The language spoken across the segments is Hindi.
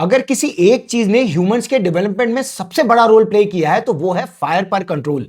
अगर किसी एक चीज ने ह्यूमंस के डेवलपमेंट में सबसे बड़ा रोल प्ले किया है तो वो है फायर पर कंट्रोल।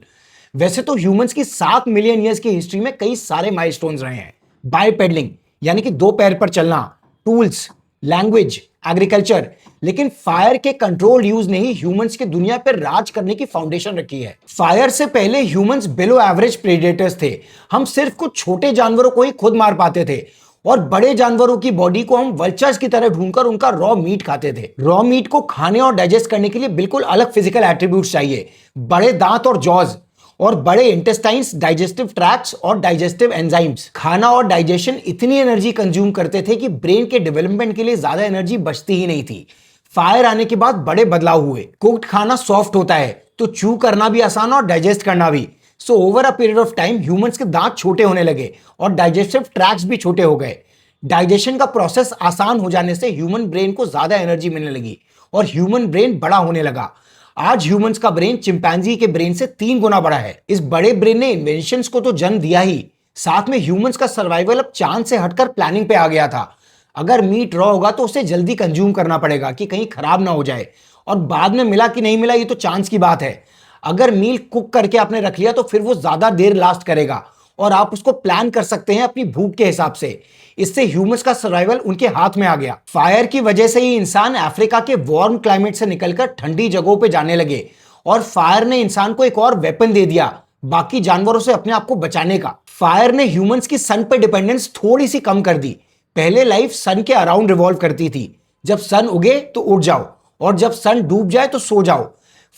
वैसे तो ह्यूमंस की 7 मिलियन ईयर्स की हिस्ट्री में कई सारे माइलस्टोन्स रहे हैं। बाइपेडलिंग यानी कि दो पैर पर चलना, टूल्स, लैंग्वेज, एग्रीकल्चर, लेकिन फायर के कंट्रोल यूज ने ही ह्यूमंस की दुनिया पर राज करने की फाउंडेशन रखी है। फायर से पहले ह्यूमंस बिलो एवरेज प्रेडेटर्स थे। हम सिर्फ कुछ छोटे जानवरों को ही खुद मार पाते थे और बड़े जानवरों की बॉडी को हम वल्चर्स की तरह ढूंढकर उनका रॉ मीट खाते थे। रॉ मीट को खाने और डाइजेस्ट करने के लिए बिल्कुल अलग फिजिकल एट्रीब्यूट्स चाहिए, बड़े दांत और जॉज, और बड़े इंटेस्टाइन्स, डाइजेस्टिव ट्रैक्ट्स और डाइजेस्टिव एंजाइम्स। खाना और डाइजेशन इतनी एनर्जी कंज्यूम करते थे कि ब्रेन के डेवलपमेंट के लिए ज्यादा एनर्जी बचती ही नहीं थी। फायर आने के बाद बड़े बदलाव हुए। कुक्ड खाना सॉफ्ट होता है तो च्यू करना भी आसान और डाइजेस्ट करना भी। So over a period of time humans के दांत छोटे होने लगे और डाइजेस्टिव ट्रैक्ट्स भी छोटे हो गए। डाइजेशन का प्रोसेस आसान हो जाने से ह्यूमन ब्रेन को ज्यादा एनर्जी मिलने लगी और ह्यूमन ब्रेन बड़ा होने लगा। आज ह्यूमंस का ब्रेन चिंपैंजी के ब्रेन से 3 गुना बड़ा है। इस बड़े ब्रेन ने इन्वेंशंस को तो जन्म दिया ही, साथ में ह्यूमंस का सर्वाइवल अब चांद से हटकर प्लानिंग पे आ गया था। अगर मीट रॉ होगा तो उसे जल्दी कंज्यूम करना पड़ेगा कि कहीं खराब ना हो जाए, और बाद में मिला कि नहीं मिला ये तो चांस की बात है। अगर मील कुक करके आपने रख लिया तो फिर वो ज्यादा देर लास्ट करेगा और आप उसको प्लान कर सकते हैं अपनी भूख के हिसाब से। इससे ह्यूमंस का सर्वाइवल उनके हाथ में आ गया। फायर की वजह से ही इंसान अफ्रीका के वार्म क्लाइमेट से निकलकर ठंडी जगहों पे जाने लगे, और फायर ने इंसान को एक और वेपन दे दिया बाकी जानवरों से अपने आप को बचाने का। फायर ने ह्यूमंस की सन पे डिपेंडेंस थोड़ी सी कम कर दी। पहले लाइफ सन के अराउंड रिवॉल्व करती थी। जब सन उगे तो उठ जाओ और जब सन डूब जाए तो सो जाओ।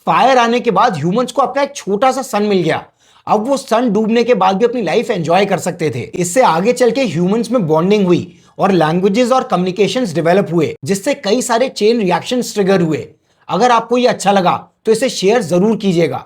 फायर आने के बाद ह्यूमंस को अपना एक छोटा सा सन मिल गया। अब वो सन डूबने के बाद भी अपनी लाइफ एंजॉय कर सकते थे। इससे आगे चल के ह्यूमंस में बॉन्डिंग हुई और लैंग्वेजेस और कम्युनिकेशंस डेवलप हुए, जिससे कई सारे चेन रिएक्शंस ट्रिगर हुए। अगर आपको ये अच्छा लगा तो इसे शेयर जरूर कीजिएगा।